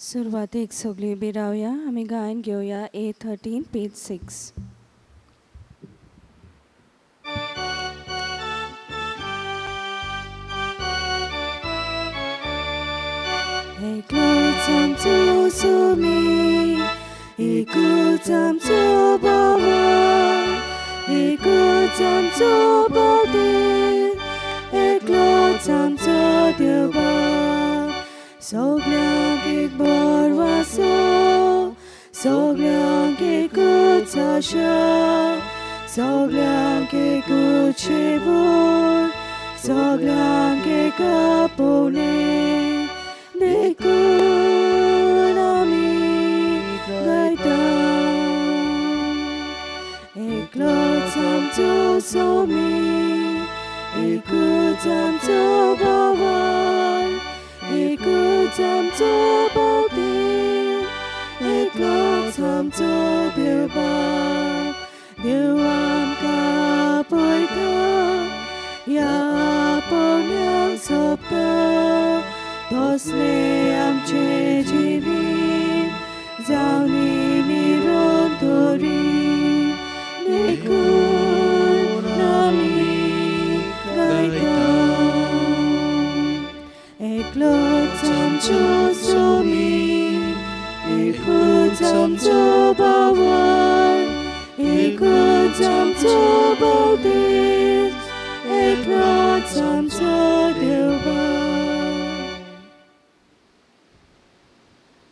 सुरवातीक सगळी बी रावया आमी गायन घेवया A13 पेज 6. एकलोच आमचो सोमी, एकूच आमचो बाबा, एकूच आमचो बावदेव, एकलोच आमचो देव. सगळ्यांक एक बरो वासो, सगळ्यांक एकूच आशा, सगळ्यांक एकूच शेवट, सगळ्यांक एक आपोवणें देखून आमी गायता. एकलोच आमचो सोमी, एकूच आमचो बाबा, एकूच आमचो बावदेव, एकलोच आमचो देव. देव आमकां पळयता, ह्या आपोवण्यांक सोबता. तसले आमचे जिवीत जावनी निरोग धरी, देखून आमी गायता. एकलोच आमचो सोमी, एकूच आमचो बाबा, एकूच आमचो बावदेव, एकलोच आमचो देव.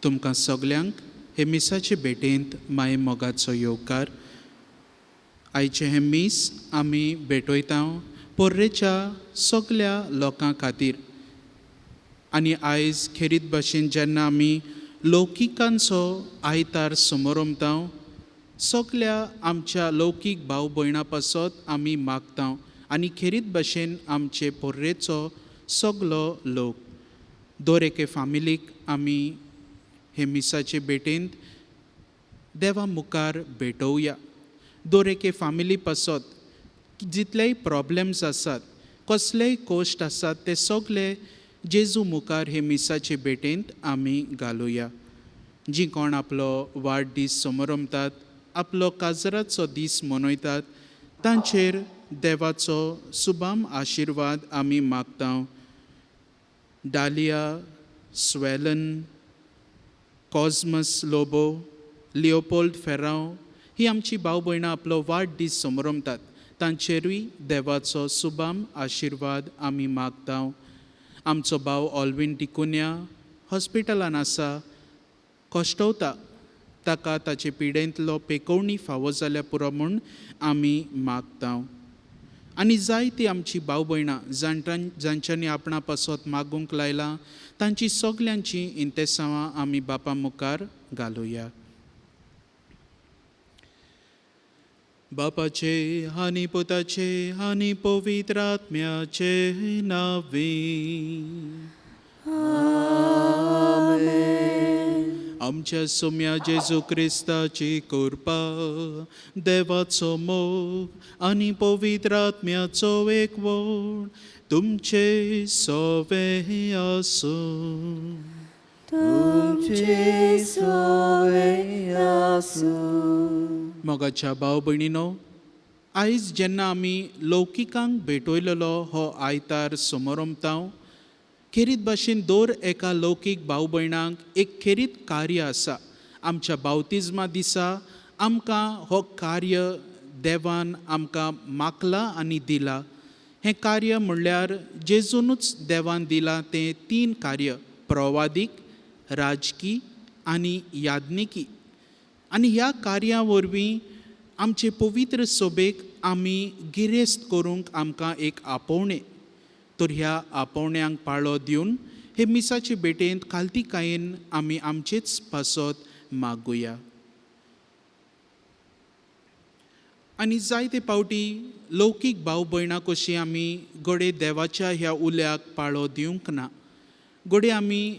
तुमकां सगल्यांक हे मिसाचे भेटेंत माये मोगाचो येवकार. आयचे हे मीस आमी भेटयता पोर्रेच्या सगल्या लोकां खातीर. आनी आयज खेरीत भाशेन जेन्ना आमी लौकिकांचो आयतार समोरमता, सगल्या आमच्या लौकीक भाव भयणां पासत आमी मागता. आनी खेरीत भाशेन आमचे पोर्रेचो सगलो लोक दर एके फामिलीक आमी हे मिसाचे भेटेंत देवा मुखार भेटोवया. दर एके फामिली पासत जितलेय प्रॉब्लेम्स आसात, कसलेय कोश्ट आसात, ते सगळे जेजू मुखार हे मिसाचे भेटेंत आमी घालुया. जी कोण आपलो वाडदीस समोरमतात, आपलो काजराचो दीस मनयतात, तांचेर देवाचो सुबाम आशिर्वाद आमी मागता. डालिया, स्वेलन, कॉस्मस लोबो, लिओपोल्ड फेरांव ही आमची भाव भयणां आपलो वाडदीस समोरमतात. तांचेरूय देवाचो सुबाम आशिर्वाद आमी मागता. आमचो भाव ऑल्विन डिकुन्या हॉस्पिटलान आसा, कश्टवता. ताका ताचे पिडेंतलो पेकोवणी फावो जाल्या पुरो म्हूण आमी मागता. आनी जायती आमची भाव भयणां जांच्यांनी आपणा पासत मागूंक लायलां, तांची सगल्यांची इंतेसांवां आमी बापा मुखार घालुया. बापाचे आनी पुताचे आनी पवित्र आत्म्याचे नांवी आमच्या सोम्या जेजू क्रिस्ताची कृपा, देवाचो मोग आनी पवित्र आत्म्याचो एकवट तुमचे सोवे आसूं. तुमचे सोवे आसूं. मोगाच्या भाव भयणीनो, आयज जेन्ना आमी लौकिकांक भेटयलेलो हो आयतार समोरमता, खेरीत भाशेन दर एका लौकीक भाव भयणांक एक खेरीत कार्य आसा. आमच्या बावतिजमा दिसा आमकां हो कार्य देवान आमकां मागला आनी दिला. हें कार्य म्हणल्यार जेजूनूच देवान दिलां तें 3 कार्य: प्रवादीक, राजकी आनी याज्ञिकी. आनी ह्या कार्यां वरवीं आमचे पवित्र सोबेक आमी गिरेस्त करूंक आमकां एक आपोवणें. तर ह्या आपोवण्यांक पाळो दिवन हे मिसाचे भेटेंत खालतीकायेन आमी आमचेच पासत मागुया. आनी जायते पावटी लौकीक भाव भयणां कशीं आमी घडये देवाच्या ह्या उल्याक पाळो दिवंक ना. घडये आमी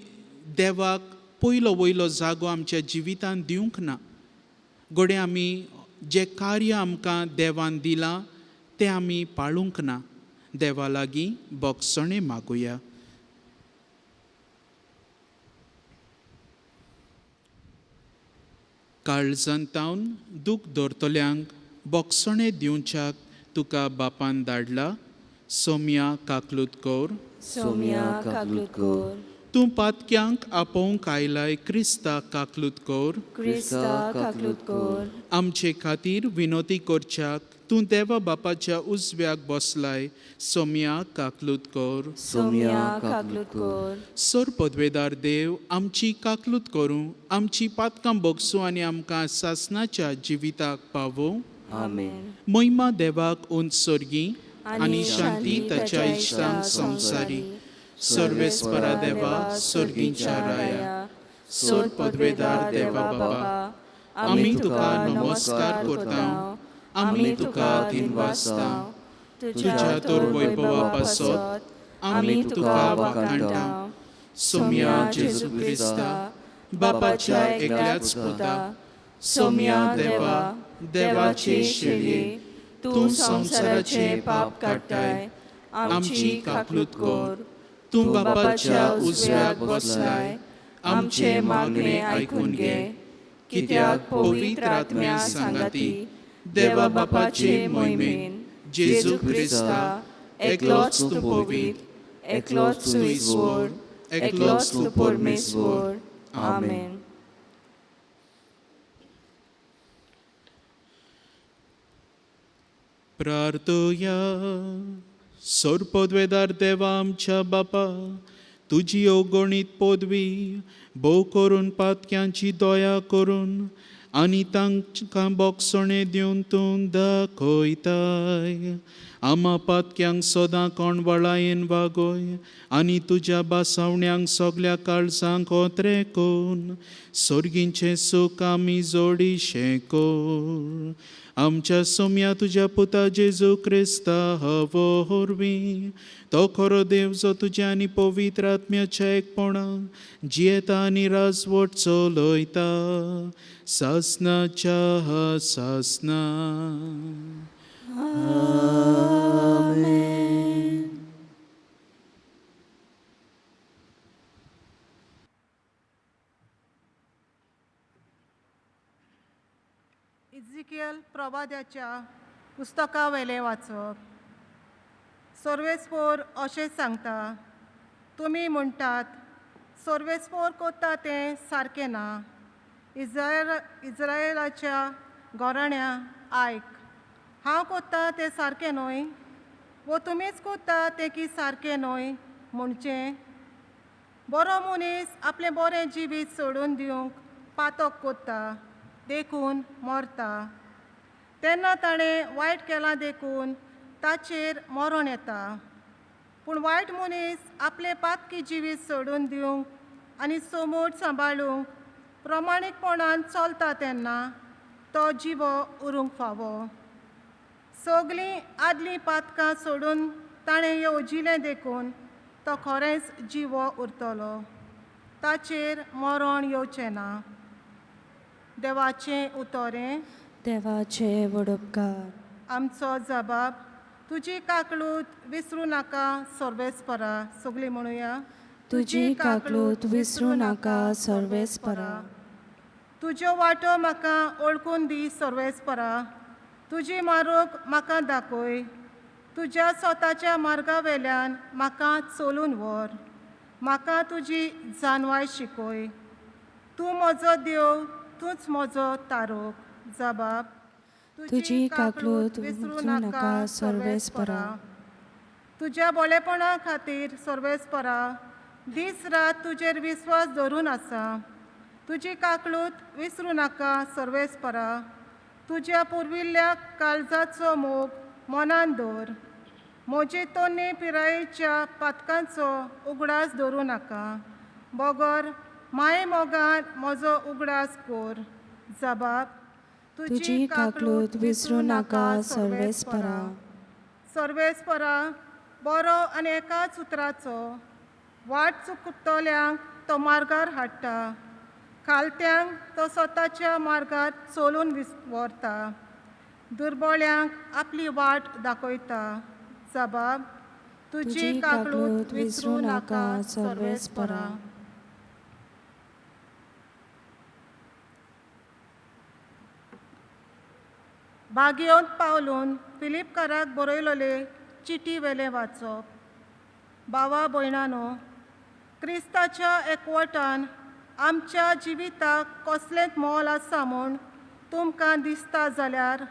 देवाक पयलो वयलो जागो आमच्या जिवितांत दिवंक ना. घडये आमी जें कार्य आमकां देवान दिलां तें आमी पाळूंक ना. देवा लागीं बोगसणें मागुया. काळजांतावन दूख दवरतल्यांक बोगसणे दिवच्याक तुका बापान धाडला. सोम्या काकलूत कौर. सोम्या काकलूत कौर. तूं पातक्यांक आपोवंक आयलाय क्रिस्ता काकलूत कौर. क्रिस्ता काकलूत कौर. आमचे खातीर विनोती करच्याक तूं देवा बापाच्या उजव्याक बसलाय. सोम्या काकलूत कौर. सोम्या काकलूत कौर. सर पदवेदार देव आमची काकलूत करूं, आमची पातकां बोगसूं आनी आमकां सासणाच्या जिविताक पावों. आमेन. महिमा देवाक उंच सर्गी आनी शांती ताच्या इश्टांक संवसारी. सर्वेस्परा देवा सर्गींच्या राया, सर पदवेदार देवा बाबा, आमी तुका नमस्कार करता. आमी तुका दिनवासता. तुज्या तोर वैभवा पासत आमी तुका वाखाणटा. सोम्या जेजू क्रिस्ता, बापाच्या एकल्याच पुता. सोम्या देवा, देवाचे शेळये, तूं संवसाराचे पाप काडटाय. आमची काकलूत कर. तूं बापाच्या उजव्याक बसलाय. आमचे मागणे आयकून घे. कित्याक पवित्र आत्म्या सांगाती देवा बापाचे मोहिमेन जेजू क्रिस्ता, एकलोच तूं पवित्र, एकलोच तूं ईश्वर, एकलोच तूं परमेश्वर. आमेन. प्रार्थोया. सर पदवेदार देवा आमच्या बापा, तुजी अगणित पदवी भोव करून पातक्यांची दया करून आनी तांकां बोगसणे दिवन तूं दाखयताय. आमा पातक्यांक सदां कोणवळायेन वागोय आनी तुज्या बासावण्यांक सगल्या काळजांक ओत्रे कोन सर्गींचें सूख आमी जोडीशें कोर. आमच्या सोम्या तुज्या पुता जेजू क्रिस्ता हवो होरवी, तो खरो देव जो तुज्या आनी पवित्र आत्म्याच्या एकपणान जियेता आनी राजवट चलयता सासणाच्या सासणा. इजिकियल प्रवाद्याच्या पुस्तका वेले वाचप. सर्वेस्पोर अशें सांगता, तुमी म्हणटात सर्वेस्पोर कोत्ता तें सारकें ना. इस्रायेलाच्या घराण्या आयक, हांव कोत्ता तें सारकें न्हय, वो तुमीच कोत्ता तें की सारकें न्हय म्हणचें. बरो मनीस आपलें बरें जिवीत सोडून दिवंक पातक कोत्ता, देखून मरता. तेन्ना ताणें वायट केलां देखून ताचेर मरण येता. पूण वायट मनीस आपलें पातकी जिवीत सोडून दिवंक आनी समोर सांबाळूंक प्रमाणीकपणान चलता तेन्ना तो जिवो उरूंक फावो. सगलीं आदलीं पातकां सोडून ताणें येवजिलें देखून तो खरेंच जिवो उरतलो, ताचेर मरण येवचें ना. देवाचें उतोरें. देवाचे वडपकार. आमचो जबाब. तुजी काकलूत विसरूं नाका सर्वेस्परा. सगलीं म्हणुया. तुजी काकलूत विसरूं नाका सर्वेस्परा. तुज्यो वाटो म्हाका ओळखून दी सर्वेस्परा. तुजी मारूक म्हाका दाखय. तुज्या स्वताच्या मार्गा वेल्यान म्हाका चलून व्हर. म्हाका तुजी जानवाय शिकय. तूं म्हजो देव, तूंच म्हजो तारूक. जबाब. तुजी काकलूत विसरूं नाका सर्वेस्परा. तुज्या बोळेपणा खातीर सर्वेस्परा दीस रात तुजेर विस्वास दवरून आसा. तुजी काकलूत विसरूं नाका सर्वेस्परा. तुज्या पुर्विल्ल्या काळजाचो मोग मनान दवर. म्हजी तोन्नी पिरायेच्या पातकांचो उगडास दवरूं नाका. बोगोर माये मोगान म्हजो उगडास कोर. जबाब. तुजी काकलूत विसरूं नाका सर्वेस्परा. सर्वेस्परा बरो आनी एकाच उतराचो वाट चुकतल्यांक तो मार्गार हाडटा. खालत्यांक तो स्वताच्या मार्गार चलून व्हरता. दुर्बळ्यांक आपली वाट दाखयता. जबाब. तुजी काकलूत विसरूं नाका सर्वेस्परा. बागयोंत पावलून फिलिपकाराक बरयलोले चिटी वेले वाचप। भावा भयणांनो, क्रिस्ताच्या एकवटान आमच्या जिविताक कसलेंच मोल आसा म्हूण तुमकां दिसता जाल्यार,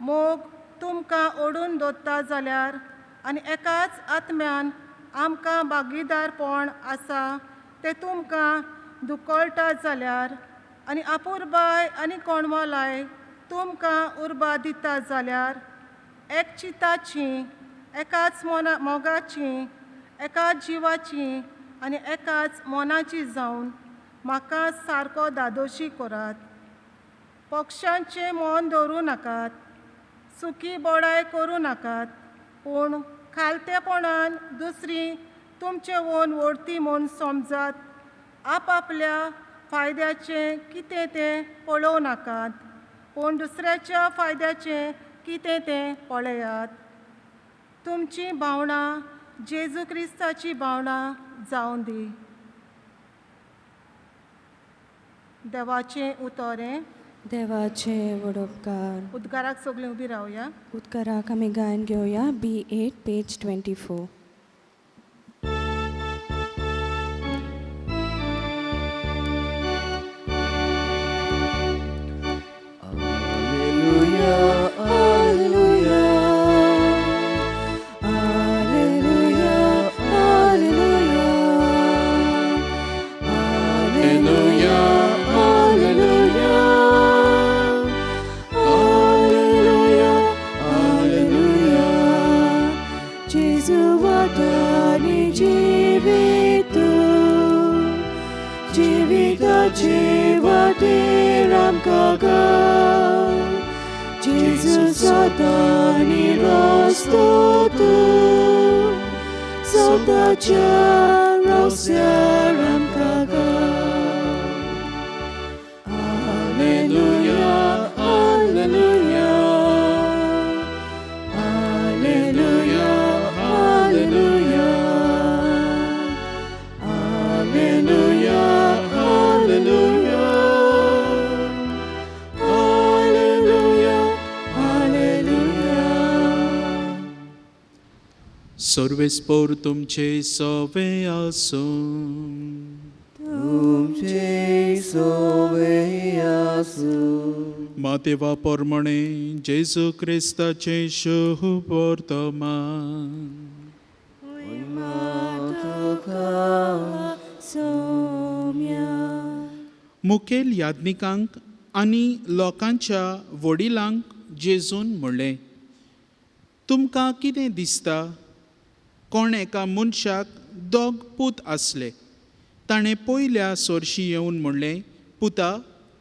मोग तुमकां ओडून दवरता जाल्यार, आनी एकाच आत्म्यान आमकां भागीदारपण आसा तें तुमकां दुखळटा जाल्यार, आनी आपुरबाय आनी कोणवालाय तुमकां उर्बा दिता जाल्यार, एक चिताची, एकाच मोगाची, एकाच जिवाची आनी एकाच मोनाची जावन म्हाका सारको दादोशी करात। पक्षांचें मोन दवरूं नाकात, सुखी बोडाय करूं नाकात, पूण खालतेपणान दुसरी तुमचे ओन व्हरती म्हूण समजात। आपआपल्या फायद्याचें कितें तें पळोवं नाकात, पूण दुसऱ्याच्या फायद्याचें कितें तें पळयात। तुमची भावना जेजू क्रिस्ताची भावना जावं दी। देवाचें उतोरें। देवाचे वडोपकार। उद्गाराक सगळीं उबी रावया। उद्गाराक आमी गायन घेवया B8 पेज 24। सर्वेस्पोर तुमचे सवे आसूं, तुमचे सवे आसूं। मातेवा पोरमणे जेजू क्रिस्ताचे शुभ वर्तमान। मुखेल याज्ञिकांक आनी लोकांच्या वडिलांक जेजून म्हणलें, तुमकां कितें दिसता? कोण एका मनशाक 2 पूत आसले। ताणें पयल्या सोर्शी येवन म्हणलें, पुता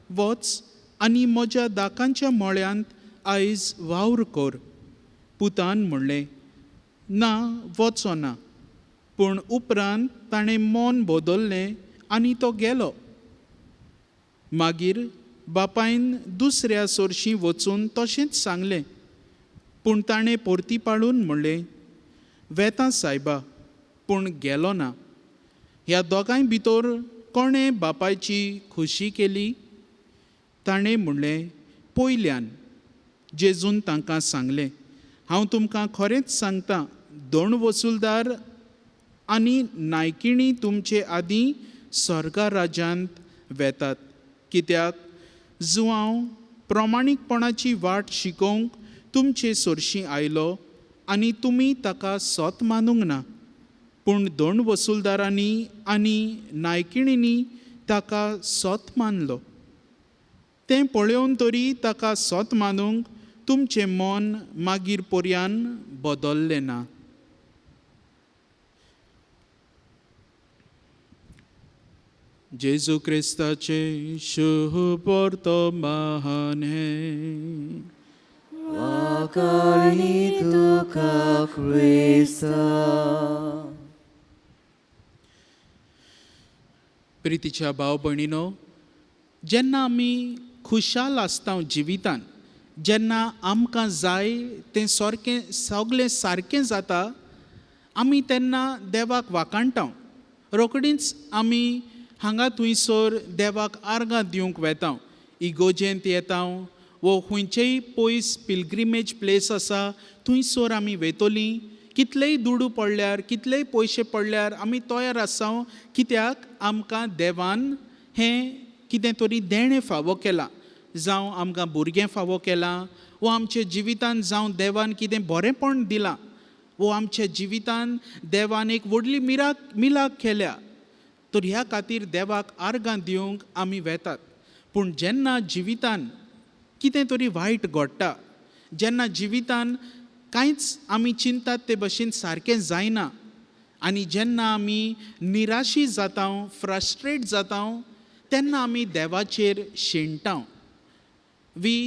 वच आनी म्हज्या दाकांच्या मळ्यांत आयज वावर कर। पुतान म्हणलें, ना वचो ना। पूण उपरांत ताणें मन बदल्लें आनी तो गेलो। मागीर बापायन दुसऱ्या सोर्शी वचून तशेंच सांगलें, पूण ताणें परतीपाळून म्हणलें, वेता सायबा, पूण गेलो ना। ह्या दोगांय भितर कोणें बापायची खुशी केली? ताणें म्हणलें, पयल्यान। जेजून तांकां सांगलें, हांव तुमकां खरेंच सांगतां, 2 वसूलदार आनी नायकिणी तुमचे आदीं स्वर्गा राज्यांत वेतात। कित्याक जुवांव प्रमाणीकपणाची वाट शिकोवंक तुमचे सोर्शी आयलो आनी तुमी ताका सोत मानूंक ना, पूण 2 वसूलदारांनी आनी नायकिणींनी ताका सोत मानलो। तें पळोवन तरी ताका सोत मानूंक तुमचें मन मागीर पर्यान बदल्लें ना। जेजू क्रिस्ताचे शुभ वर्तमान हे। वाकाळी तुका क्रिस्ता। प्रितीच्या भाव भयणीनो, जेन्ना आमी खुशाल आसता जिवितान, जेन्ना आमकां जाय तें सगळें सारकें जाता, आमी तेन्ना देवाक वाकाणटा। रोखडींच आमी हांगा थंयसर देवाक आर्गां दिवंक वेता, इगोजेंत येता वो खंयचेय पयस पिलग्रिमेज प्लेस आसा थंयसर आमी वेतोलीं, कितलेय दुडू पडल्यार कितलेय पयशे पडल्यार आमी तयार आसां, कित्याक आमकां देवान हें कितें तरी देणें फावो केलां, जावं आमकां भुरगें फावो केलां, वो आमच्या जिवितान जावं देवान कितें बरेंपण दिलां, वो आमच्या जिवितान देवान एक व्हडली मिलाक केल्या, तर ह्या खातीर देवाक आर्गां दिवंक आमी वेतात. पूण जेन्ना जिवितान कितें तरी वायट घडटा, जेन्ना जिवितान कांयच आमी चिंतात ते भशेन सारकें जायना, आनी जेन्ना आमी निराशी जाता, फ्रस्ट्रेट जाता, तेन्ना आमी देवाचेर शेणटा. We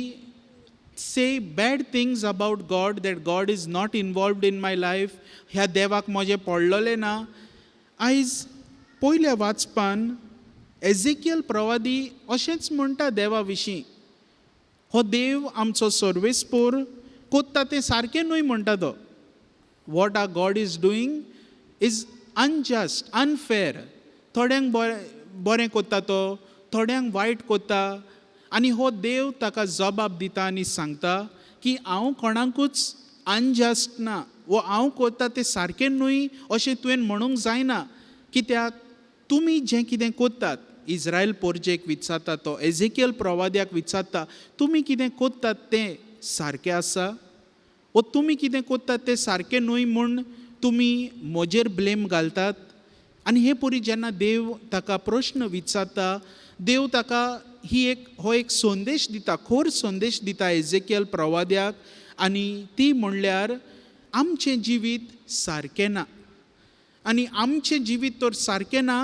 say bad things about God, that God is not involved in my life, ह्या देवाक म्हजें पडलोलें ना. आयज पयल्या वाचपान एझेकियल प्रवादी अशेंच म्हणटा देवा विशीं, हो देव आमचो सर्वेस्पोर कोत्ता तें सारकें न्हय म्हणटा तो. What our God is doing is unjust, unfair. थोड्यांक बरें कोत्ता तो, थोड्यांक वायट कोत्ता, आनी हो देव ताका जबाब दिता आनी सांगता की हांव कोणाकूच अनजस्ट ना, वो हांव कोत्ता तें सारकें न्हय अशें तुवें म्हणूंक जायना. कित्याक तुमी जें कितें कोत्तात, इज्रायल पोरजेक विचारता तो, एझेकियल प्रवाद्याक विचारता, तुमी कितें कोत्तात तें सारकें आसा, वो तुमी कितें कोत्तात तें सारकें न्हय म्हूण तुमी म्हजेर ब्लेम घालतात. आनी हे परी जेन्ना देव ताका प्रश्न विचारता, देव ताका हो एक संदेश दिता, खोर संदेश दिता एझेकियल प्रवाद्याक, आनी ती म्हणल्यार आमचें जिवीत सारकें ना. आनी आमचें जिवीत तर सारकें ना,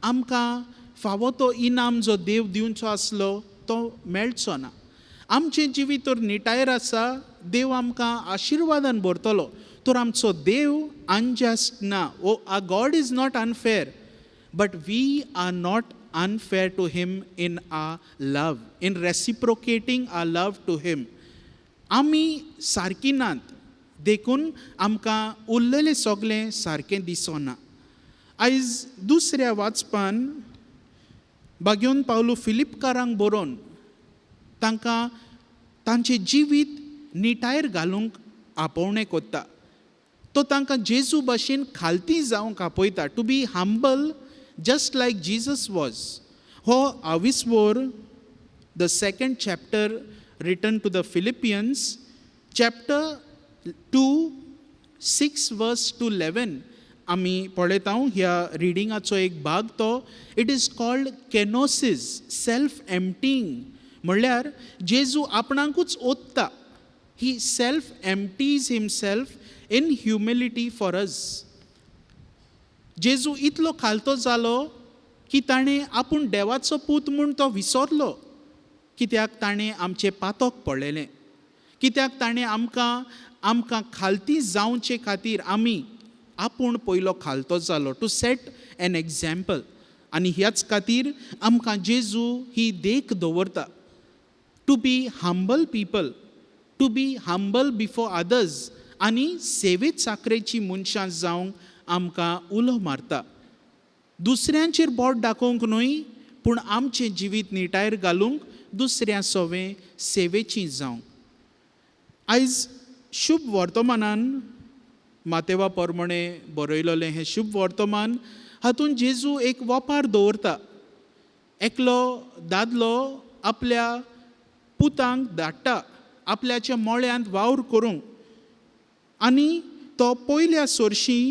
आमकां फावो तो इनाम जो देव दिवचो आसलो तो मेळचो ना. आमचें जिवीत तर निटायर आसा, देव आमकां आशिर्वादान भरतलो, तर आमचो देव अनजस्ट ना. Oh our God is not unfair, but we are not unfair to him in our love, in reciprocating our love to him. आमी सारकी नात, देखून आमकां उरलेलें सगळें सारकें दिसना. आयज दुसऱ्या वाचपान बागेवन पावलो फिलिपकारांक बरोवन तांकां तांचें जिवीत निटायर घालूंक आपोवणें कोत्ता. तो तांकां जेजू भाशेन खालती जावंक आपयता, to be humble just like Jesus was. हो आविस्वोर, the second chapter written to the Philippians, chapter 2, 6 verse to 11, आमी पळयता ह्या रिडिंगाचो एक भाग तो. It is called kenosis, self emptying. म्हणल्यार जेजू आपणाकूच ओतता. He self empties himself in humility for us. Jezu इतलो खालतो जालो की ताणें आपूण देवाचो पूत म्हूण तो विसरलो, कित्याक ताणें आमचें पातक पडलेलें, कित्याक ताणें आमकां खालती जावचे खातीर आमी आपूण पयलो खालतो जालो, टू सेट एन एग्जाम्पल. आनी ह्याच खातीर आमकां जेजू ही देख दवरता, to be humble people, to be humble before others, आनी सेवेत साकरेची मनशां जावंक आमकां उलो मारता. दुसऱ्यांचेर बोट दाखोवंक न्हय, पूण आमचें जिवीत निटायर घालूंक दुसऱ्या सोवें सेवेची जावंक. आयज शुभ वर्तमानान मातेवा प्रमाणे बरयलोलें हें शुभ वर्तमान, हातूंत जेजू एक वपार दवरता. एकलो दादलो आपल्या पुतांक धाडटा आपल्याच्या मोळ्यांत वावर करूंक, आनी तो पयल्या सोरशी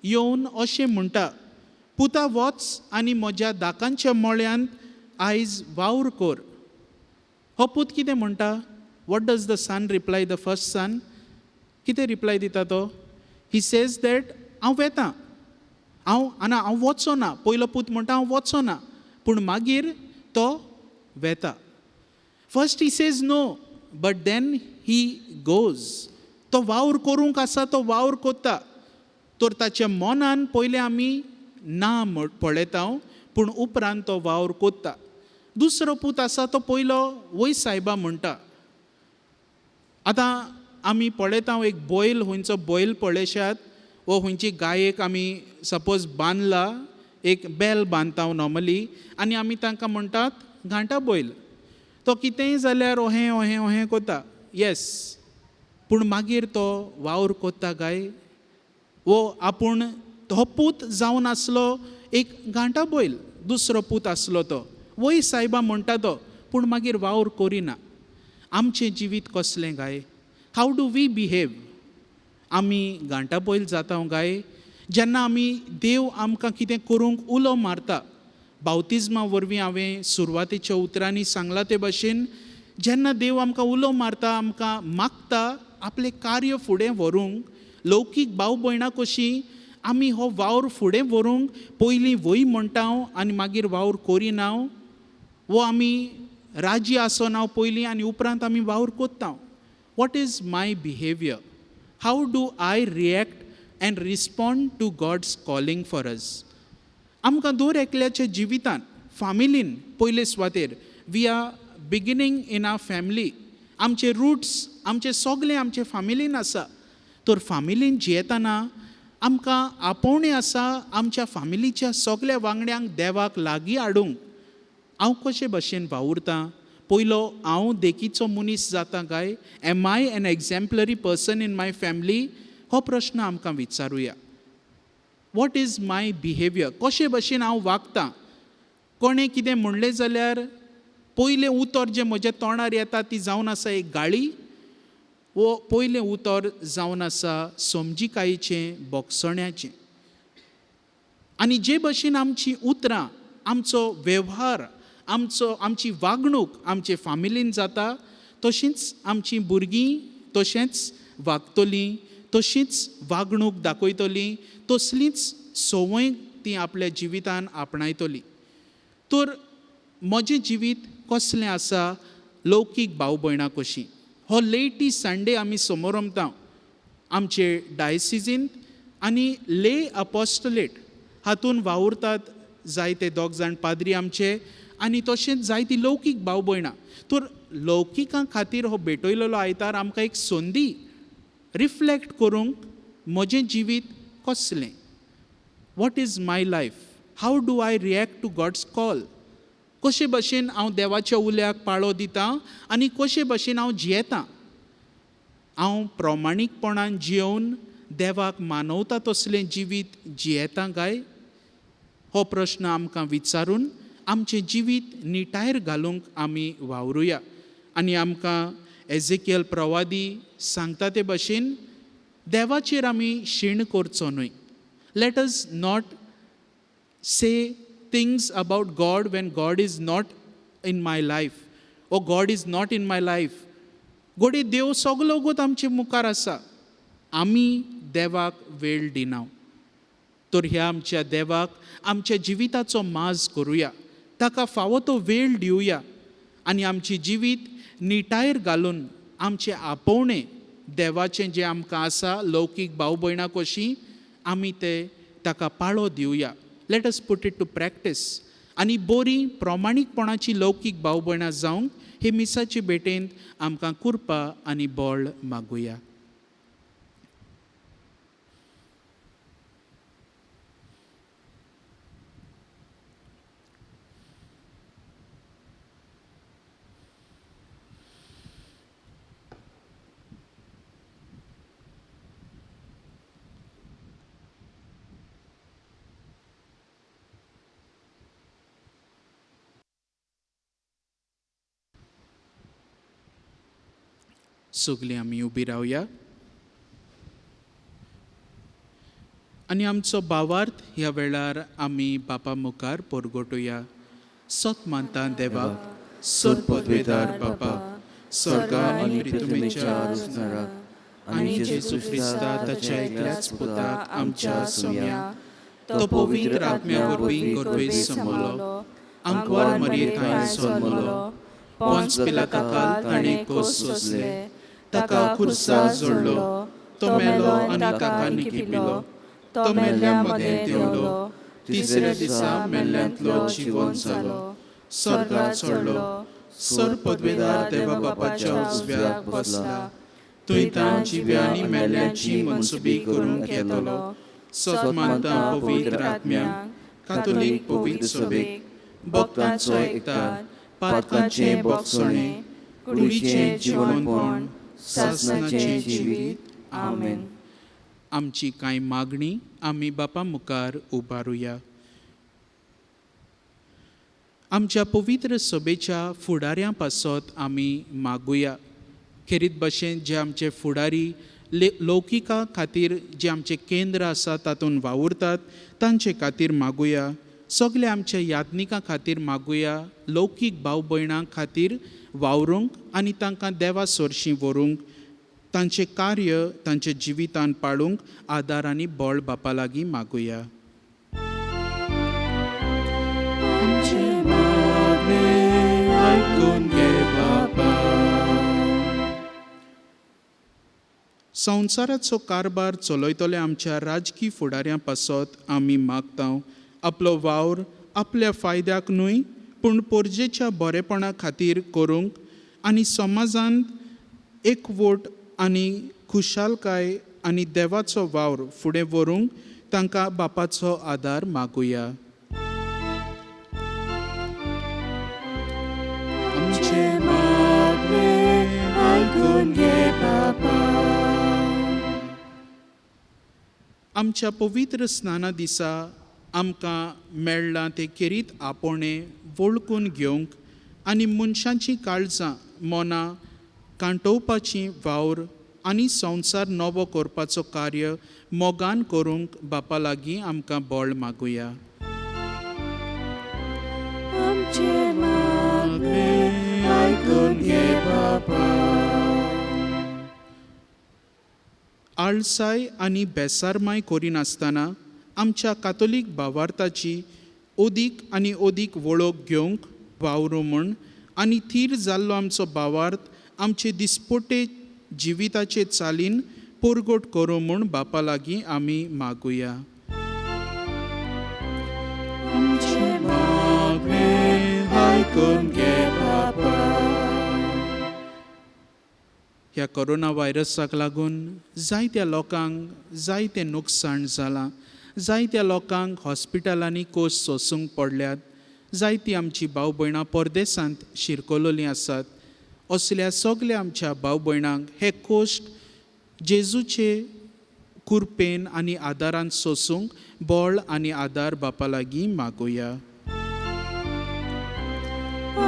येवन अशें म्हणटा, पुता वच आनी म्हज्या दाकांच्या मोळ्यांत आयज वावर कर. हो पूत कितें म्हणटा? What does the son reply, the first son कितें रिप्लाय दिता तो? ही सेज दॅट हांव वेतां, हांव वचो ना. पयलो पूत म्हणटा हांव वचो ना, पूण मागीर तो वेता. First he says no, but then he goes. तो वावर करूंक आसा, तो वावर कोत्ता. तर ताच्या मनान पयलें आमी ना पळयता, पूण उपरांत तो वावर कोत्ता. दुसरो पूत आसा तो पयलो वय सायबा म्हणटा. आतां आमी पळयता एक बैल, खंयचो बैल पळयशात, वो खंयची गायेक आमी सपोज बांदला, एक बेल बांदता नॉर्मली, आनी आमी तांकां म्हणटात घांटा बैल. तो कितेंय जाल्यार ओहें ओहें ओहें कोता, येस, पूण मागीर तो वावर कोत्ता काय, वो आपूण तो पूत जावन आसलो एक गांठा बैल, दुसरो पूत आसलो तो, वय सायबा म्हणटा तो, पूण मागीर वावर करिना. आमचें जिवीत कसलें काय? How do we behave? आमी गांठा बैल जाता काय जेन्ना आमी देव आमकां कितें करूंक उलो मारता. बावतिजमा वरवीं हांवें सुरवातेच्या उतरांनी सांगलां ते भाशेन, जेन्ना देव आमकां उलो मारता, आमकां मागता आपलें कार्य फुडें व्हरूंक, लौकीक भाव भयणां कशीं आमी हो वावर फुडें व्हरूंक पयलीं वय म्हणटा आनी मागीर वावर करिना, वो आमी राजी आसना पयलीं आनी उपरांत आमी वावर कोत्ता. What is my behaviour? How do I react and respond to God's calling for us? आमकां दर एकल्याच्या जिवितांत, फामिलीन पयले सुवातेर, we are beginning in our family. आमचे रुट्स, आमचे सगळे आमचे फामिलीन आसा. तर फामिलीन जियेतना आमकां आपोवणें आसा आमच्या फामिलीच्या सगळ्या वांगड्यांक देवाक लागीं हाडूंक. हांव कशे भाशेन वावुरतां? पयलो, हांव देखीचो मनीस जाता काय? Am I an exemplary person in my family? हो प्रश्न आमकां विचारुया. What is my behaviour? कशे भाशेन हांव वागतां? कोणें कितें म्हणलें जाल्यार पयलें उतर जें म्हज्या तोंडार येता ती जावन आसा एक गाळी, वो पयलें उतर जावन आसा समजिकायेचें, बोगसण्याचें. आनी जे भाशेन आमची उतरां, आमचो वेव्हार, आमची वागणूक आमचे फामिलीन जाता, तशींच आमचीं भुरगीं तशेंच वागतलीं, तशींच वागणूक दाखयतलीं, तसलींच संवय तीं आपल्या जिवितान आपणायतलीं. तर म्हजें जिवीत कसलें आसा लौकीक भाव भयणां कशीं? हो लेटी संडे आमी समोर रमता आमचे डायसिजीन आनी ले अपॉस्टलेट हातून वावुरतात जायते दोग जाण पाद्री आमचे, आनी तशेंच जायतीं लौकीक भाव भयणां. तर लौकिकां खातीर हो भेटयलेलो आयतार आमकां एक संदी रिफ्लेक्ट करूंक, म्हजें जिवीत कसलें? What is my life? How do I react to God's call? कशे भाशेन हांव देवाच्या उल्याक पाळो दितां आनी कशे भाशेन हांव जियेतां? हांव प्रामाणीकपणान जियोवन देवाक मानवता तसलें जिवीत जियेतां काय? हो प्रश्न आमकां विचारून आमचें जिवीत निटायर घालूंक आमी वावरुया. आनी आमकां एझेकियल प्रवादी सांगता ते भाशेन देवाचेर आमी शीण करचो न्हय. Let us not say things about God when God is not in my life, oh God is not in my life. घोडी देव सगलो गोत आमचे मुखार आसा, आमी देवाक वेळ दिना. तर ह्या आमच्या देवाक आमच्या जिविताचो माज करुया, ताका फावो तो वेळ दिवया आनी आमची जिवीत निटायर घालून आमचें आपोवणें देवाचें जें आमकां आसा लौकीक भाव भयणां कशीं, आमी तें ताका पाळो दिवया. Let us put it to practice आनी बरी प्रामाणीकपणाची लौकीक भाव भयणां जावंक हे मिसाचे भेटेंत आमकां कृपा आनी बळ मागुया. सगलीं आमी उबी रावया आनी आमचो भावार्थ ह्या वेळार आमी बापा मुखार परगटुया. सत मानता देवाक, सत पदवेदार बापा, स्वर्गांत आनी पृथ्वीच्या रुजणाराक आनी जेजू ख्रिस्ता ताच्या एकल्याच पुताक आमच्या सोम्या, तो पवित्र आत्म्या वरवीं गर्भेत समलो, अंकवार मरयेंत हांवें जल्मलो, पोंच पिलाताकाल ताणें कोस सोंसले, ताका खुर्सार जोडलो, तो मेलो आनी ताका निखिपिलो, तो मेल्ल्या मदें देंवलो, तिसऱ्या दिसा मेल्ल्यांतलो जिवंत जालो, स्वर्गांत चडलो, सर पदवेदार देवा बापाच्या उजव्याक बसला, थंय तां जिव्या आनी मेल्ल्यांची मनसुबी करूंक येतलो. सत मानता पवित्र आत्म्याक, कातोलीक पवित्र सभेक, भक्तांचो एकठांय, पातकाचे बोगसणे कुडीचे जिवणपण सासणाचे जिवीत आमेन. आमची कांय मागणी आमी बापा मुखार उबारुया. आमच्या पवित्र सभेच्या फुडाऱ्यां पासत आमी मागुया. खेरीत भाशेन जे आमचे फुडारी लौकिका खातीर जे आमचे केंद्र आसा तातूंत वावुरतात तांचे खातीर मागुया. सगल्या आमच्या यात्निकां खातीर मागुया. लौकीक भाव भयणां खातीर वावरूंक आनी तांकां देवा सोरशीं व्हरूंक तांचें कार्य तांच्या जिवितान पाळूंक आदार आनी बळ बापा लागीं मागुया. संवसाराचो कारबार चलयतले आमच्या राजकी फुडाऱ्यां पासत आमी मागतां. आपलो वावर आपल्या फायद्याक न्हय पूण पोरजेच्या बरेपणा खातीर करूंक आनी समाजांत एकवट आनी खुशालकाय आनी देवाचो वावर फुडें व्हरूंक तांकां बापाचो आदार मागुया. आमचे मागणे आयकून घे बापा. आमच्या पवित्र स्नाना दिसा आमकां मेळ्ळां तें खेरीत आपोणें वळखून घेवंक आनी मनशांची काळजां मनां कांटोवपाची वावर आनी संवसार नवो करपाचो कार्य मोगान करूंक बापा लागीं आमकां बळ मागुया. आमचे मागणे आयकून घे बापा. आळसाय आनी बेसारमाय करिनासतना आमच्या कातोलीक भावार्थाची ओदीक आनी ओदीक वळख घेवंक वावरूं म्हूण आनी थीर जाल्लो आमचो भावार्थ आमचे दिसपटे जिविताचे चालीन पुरगोट करूं म्हूण बापा लागीं आमी मागुया. आमचे मागणे आयकून घे बापा. ह्या कोरोना व्हायरसाक लागून जायत्या लोकांक जायतें नुकसाण जालां. जायत्या लोकांक हॉस्पिटलांनी कोस सोंसूंक पडल्यात. जायतीं आमची भाव भयणां परदेसांत शिरकलोलीं आसात. असल्या सगल्या आमच्या भाव भयणांक हे कोश्ट जेजूचे कुरपेन आनी आदारान सोंसूंक बळ आनी आदार बापा लागीं मागुया.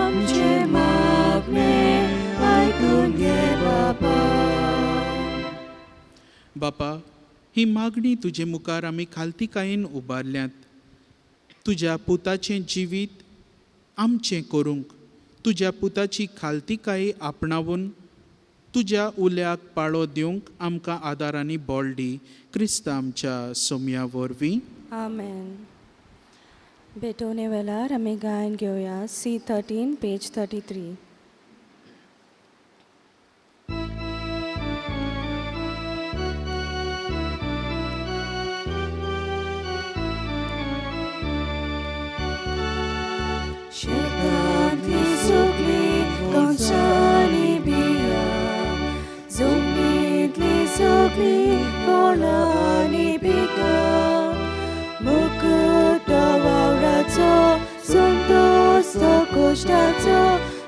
आमचे मागणे आयकून घे बापा. बापा, ही मागणी तुजे मुखार आमी खालतीकायेन उबारल्यात. तुज्या पुताचें जिवीत आमचें करूंक तुज्या पुताची खालतीकाय आपणावून तुज्या उल्याक पाळो दिवंक आमकां आदार आनी बळ दी. क्रिस्त आमच्या सोम्या वरवीं आमेन. बेटोने वेळार आमी गायन घेवया C13 page 33. Shetanti sukli konsani biya, zumnitli sukli volani bika, mukuta wauraco, suntosto koshtaco,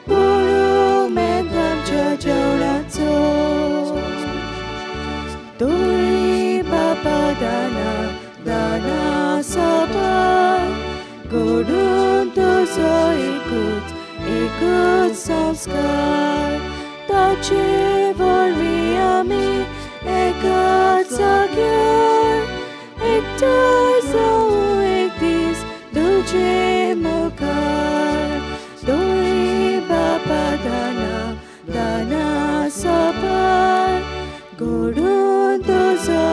puru mentamcha jauraco. Turi bapa dana, dana sabar, godun tuzo ikut संस्कार ताचे वरवीं आमी एकाच जाग्यार एकठांय जावूं एक दीस तुजे मुखार. दोळी बापा दाना दाना साबार घडून तुजो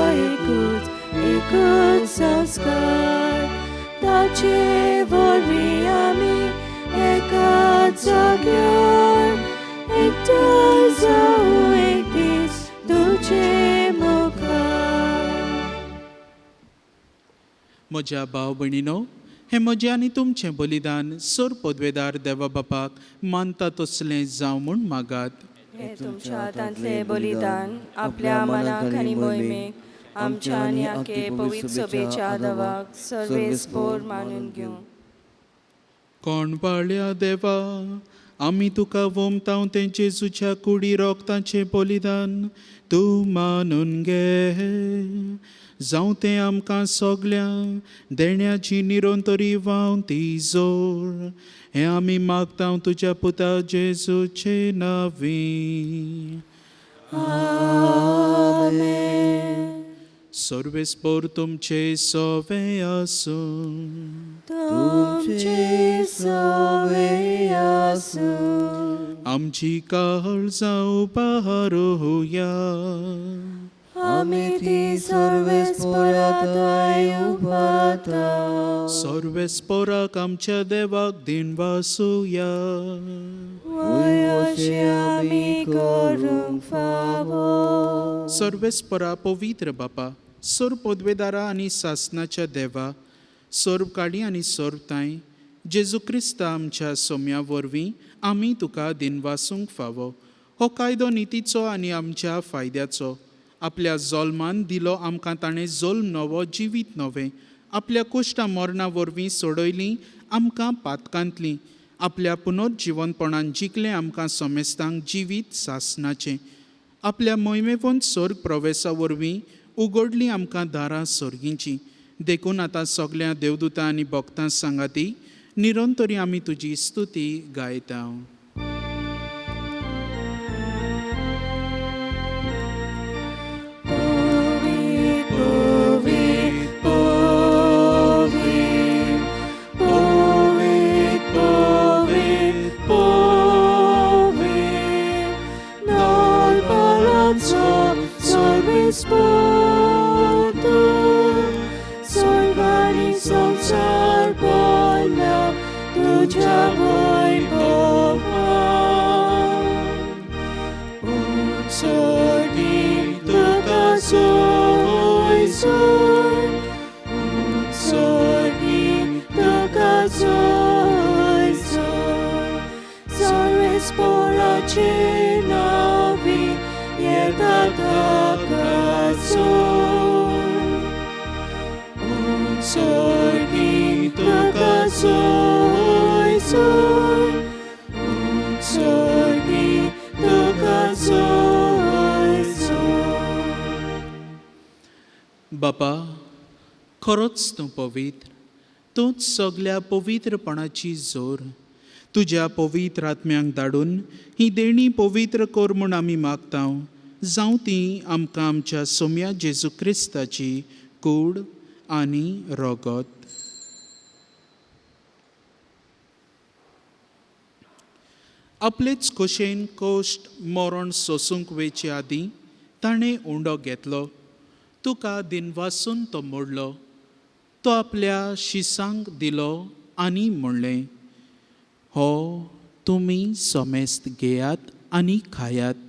एकूच संस्कार ताचे वरवीं आमी एकाच जाग्यार एकठांय जावूं एक दीस तुजे मुखार. म्हज्या भाव भयणीनो, हें म्हजें आनी तुमचें बलिदान सर पदवेदार देवा बापाक मानता तसलें जावं म्हूण मागात. हे तुमच्या हातांतले बलिदान आपल्या मनाक आनी मोहिमेक आमच्या आनी आखे पवित्र सभेच्या दवाक सर्वेस्पोर मानून घेवं. कोणवाळ्या देवा, आमी तुका वोमताव तें जेजूच्या कुडी रोगताचें बलिदान तूं मानून घे. जावं तें आमकां सोगल्यांक देण्याची निरोंतरी वावती जोर. हें आमी मागताव तुज्या पुता जेजूचे नांवी. सर्वेस्पोर तुमचे सोवे आसूं. तुमचे सवे आसूं. आमची काळजां उबारूया. आमी ती सर्वेस्पोराताय उबारता. सर्वेस्पोराक आमच्या देवाक दिन वासुया. वयचे आमी करूंक फावो. सर्वेस्परा पवित्र बापा, सोर पदवेदारा आनी सासनाच्या देवा, सोर्ब काडी आनी सोर्बताय जेजू क्रिस्ता आमच्या सोम्या वरवीं आमी तुका दिनवासूंक फावो. हो कायदो नितीचो आनी आमच्या फायद्याचो. आपल्या जल्मान दिलो आमकां ताणें जल्म नवो जिवीत नवें. आपल्या कुश्टा मरणा वरवीं सोडयलीं आमकां पातकांतलीं. आपल्या पुनर्जिवनपणान जिखलें आमकां समेस्तांक जिवीत सासनाचें. आपल्या मोहिमेवंत स्वर्ग प्रवेशा वरवीं उगडलीं आमकां दारां सर्गींचीं. देखून आतां सगल्या देवदूतां आनी भक्तां सांगाती निरंतरी आमी तुजी स्तुती गायता. Sorgani संसार बोला तुझ्या वैभवा. उत्सर्गी तुका सोय सोय. उत्सर्गी तुका सोय सोय. सर्वेस्पोराचे नावी येतात ताका सोय. उत्सर्गी तुका सोय सोय. उत्सर्गी तुका सोय सोय. बापा, खरोच तूं पवित्र. तूंच सगल्या पवित्रपणाची जोर. तुज्या पवित्र आत्म्यांक धाडून ही देणी पवित्र कर म्हूण आमी मागतांव. जावं ती आमकां आमच्या सोम्या जेजू क्रिस्ताची कूड आनी रोगत. आपलेच खोशेन कोश्ट मरण सोसूंक वेचे आदीं ताणें उंडो घेतलो. तुका दिनवासून तो मोडलो. तो आपल्या शिसांक दिलो आनी म्हणलें, हो तुमी समेस्त घेयात आनी खायात.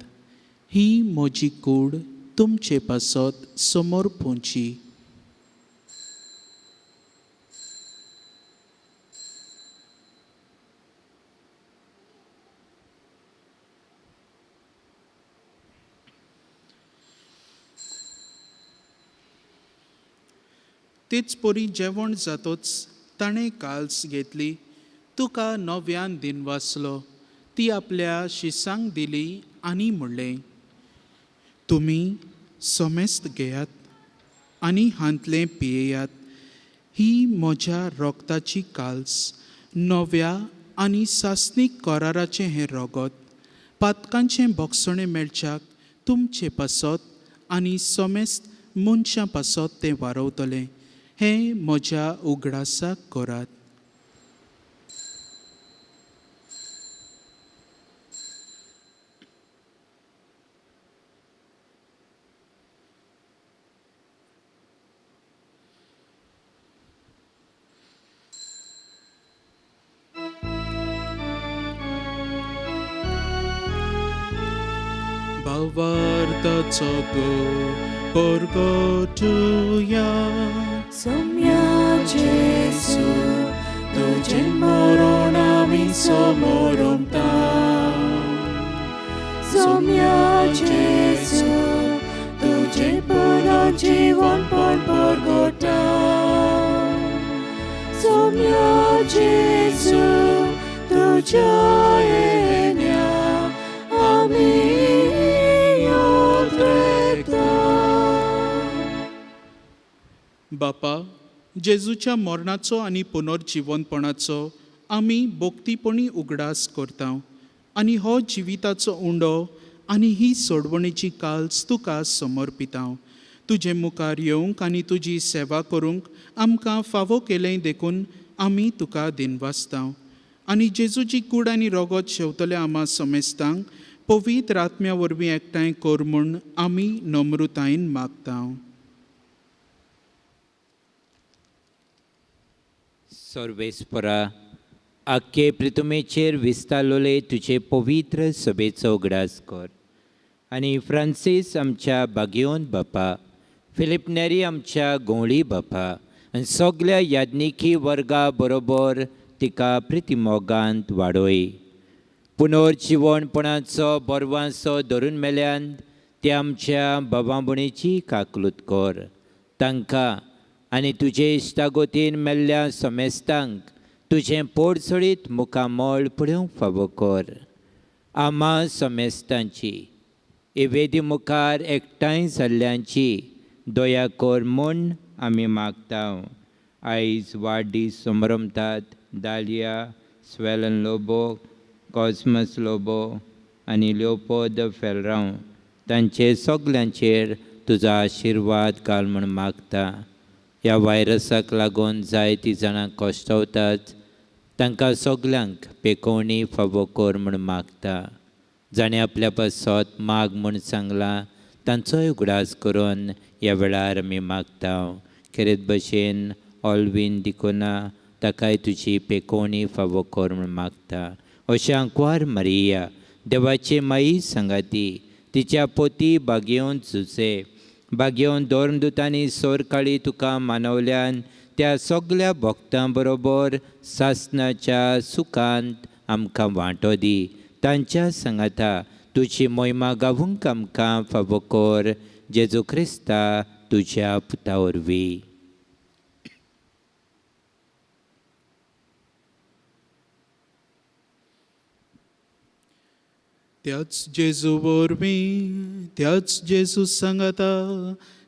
ही म्हजी कूड तुमचे पासत समोर पोंची. तेच परी जेवण जातोच ताणें काल्स घेतली. तुका नव्यान दिनवासलो. ती आपल्या शिसांक दिली आनी म्हणलें, तुमी समेस्त घेयात आनी हांतलें पियेयात. ही म्हज्या रोगताची काल्स, नव्या आनी सासनीक कराराचें हें रोगत. पातकांचें भोगसणें मेळच्याक तुमचे पासत आनी समेस्त मनशां पासत तें वारवतलें. हें म्हज्या उगडासाक करात. भावार्थाचो परगटुया. सोम्या जेजू तुझें मरण आमी समोरता. सोम्या जेजू तुझें पुनर्जीवनपण परगटा. सोम्या जेजू तुझ्या बापा, जेजूच्या मरणाचो आनी पुनर्जिवनपणाचो आमी भोक्तीपणी उगडास करता आनी हो जिविताचो उंडो आनी ही सोडवणेची काल्स तुका समर्पिता. तुजे मुखार येवंक आनी तुजी सेवा करूंक आमकां फावो केलें देखून आमी तुका दिनवासता. आनी जेजूची कूड आनी रगत शेवतले आमा समेस्तांक पवित्र आत्म्या वरवीं एकठांय कर म्हूण आमी नम्रतायेन मागता. सर्वेस्परा, आख्खे पृथ्वीचेर विस्तारलोले तुजे पवित्र सभेचो उगडास कर. आनी फ्रांसीस आमच्या बागेवन बापा, फिलिप नेरी आमच्या गोंवळी बापा आनी सगळ्या याज्ञिकी वर्गा बरोबर तिका प्रितीमोगांत वाडोय. पुनर्जिवणपणाचो बरवांसो धरून मेल्यान ते आमच्या बाबाबणीची काकलूत कर. तांकां आनी तुजे इश्टागोतीन मेल्ल्या समेस्तांक तुजें पोडसडीत मुखामळ पुडेवंक फावो कर. आमा समेस्तांची वेदी मुखार एकठांय जाल्ल्यांची दया कर म्हूण आमी मागता. आयज वाडदीस समरमतात दालिया, स्वेलन लोबो, कॉस्मस लोबो आनी लिओपोद फेलरांव. तांचे सगल्यांचेर तुजो आशिर्वाद घाल म्हूण मागता. ह्या व्हायरसाक लागून जायतीं जाणां कश्टावतात, तांकां सगल्यांक पेकोवणी फावो कर म्हूण मागता. जाणें आपल्या पासत माग म्हूण सांगलां तांचोय उगडास करून ह्या वेळार आमी मागता. खेरेत भशेन ऑल्वीन दिकोना ताकाय तुजी पेकोवणी फावो कर म्हूण मागता. अशें आंकवार मारिया, देवाचे माई सांगाती, तिच्या पोती बागेवन झुजे, बागेवन दोर्मदुतांनी सोर काळी तुका मानवल्यान त्या सगल्या भक्तां बरोबर सासणाच्या सुखांत आमकां वांटो दी. तांच्या सांगाता तुजी मोहिमा गावूंक आमकां फावो कर. जेजू क्रिस्ता तुज्या पुता वरवीं. त्याच जेजू वरवीं, त्याच जेजू सांगाता,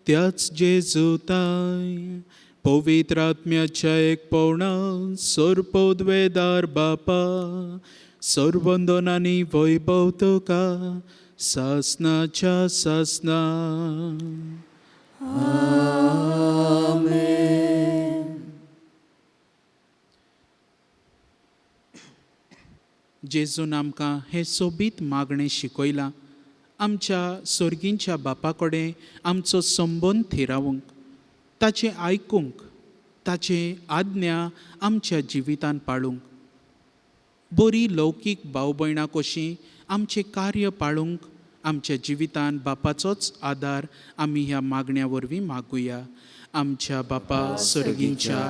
त्याच जेजू ताय, पवित्र आत्म्याच्या एक पवना सोरपोदवेदार बापा, सर्वंदनांनी वैभव तुका सासनाच्या सासना. जेजून आमकां हें सोबीत मागणें शिकयलां. आमच्या सर्गींच्या बापा कडेन आमचो संबंद थिरावंक, ताचें आयकूंक, ताचे आज्ञा आमच्या जिवितान पाळूंक, बरी लौकीक भाव भयणां कशीं आमचें कार्य पाळूंक आमच्या जिवितान बापाचोच आदार आमी ह्या मागण्या वरवीं मागुया. आमच्या बापा सर्गींच्या,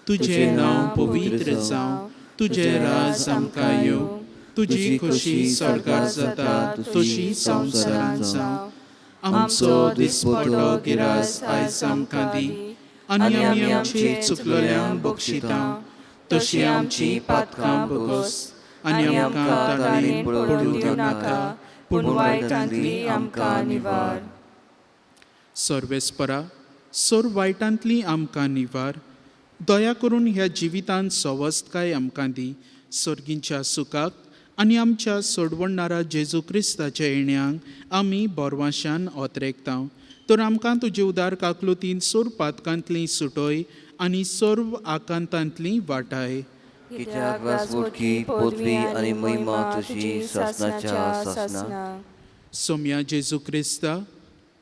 तुजें नांव पवित्र जावं, तुजें राज आमकां येवं, तुजी खोशी स्वर्गार जाता तशी संवसारांत जावं. आमचो दिसपटो गिरास आयज आमकां दी, आनी आमी आमची चुकलोल्यांक बक्षिता तशी आमची पातकां बगस, आनी आमकां ताणें पडून दिवं नाका, पूण वायटांतली आमकां निवार. सर्वेस्परा, सोर वायटांतली आमकां निवार. दया करून ह्या जिवितांत सवस्तकाय आमकां दी. सर्गींच्या सुखाक आनी आमच्या सोडवणारा जेजू क्रिस्ताच्या येण्याक आमी बोरवाशान ओतरेकता. तर आमकां तुजे उदार काकलुतीन सोर पातकांतली सुटोय आनी सर्व आकांतांतली वाटाय. कित्याक राजवटकी पदवी आनी महिमा तुजी सासनाच्या सासना. सोम्या जेजू क्रिस्ता,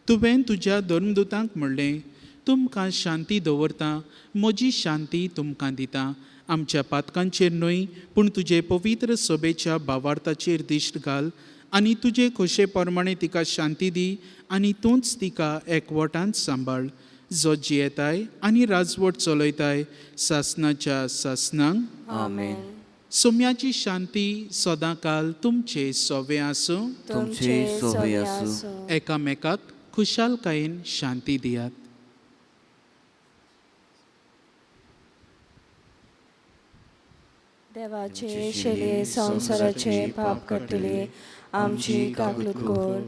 तुवें तुज्या धर्मदुतांक म्हणलें, तुमकां शांती दवरता, म्हजी शांती तुमकां दिता. आमच्या पातकांचेर न्हय पूण तुजे पवित्र सभेच्या भावार्थाचेर दिश्ट घाल आनी तुजे खोशे प्रमाणे तिका शांती दी आनी तूंच तिका एकवटांत सांबाळ. जो जियेताय आनी राजवट चलयताय सासनाच्या सासनांक. आमेन. सोम्याची शांती सदांकाल तुमचे सोबे आसूं. तुमचे सोबे आसूं. एकामेकाक खुशालकायेन शांती दियात. देवाचे शेले संवसाराचे पाप काडटले आमची काकलूत कर.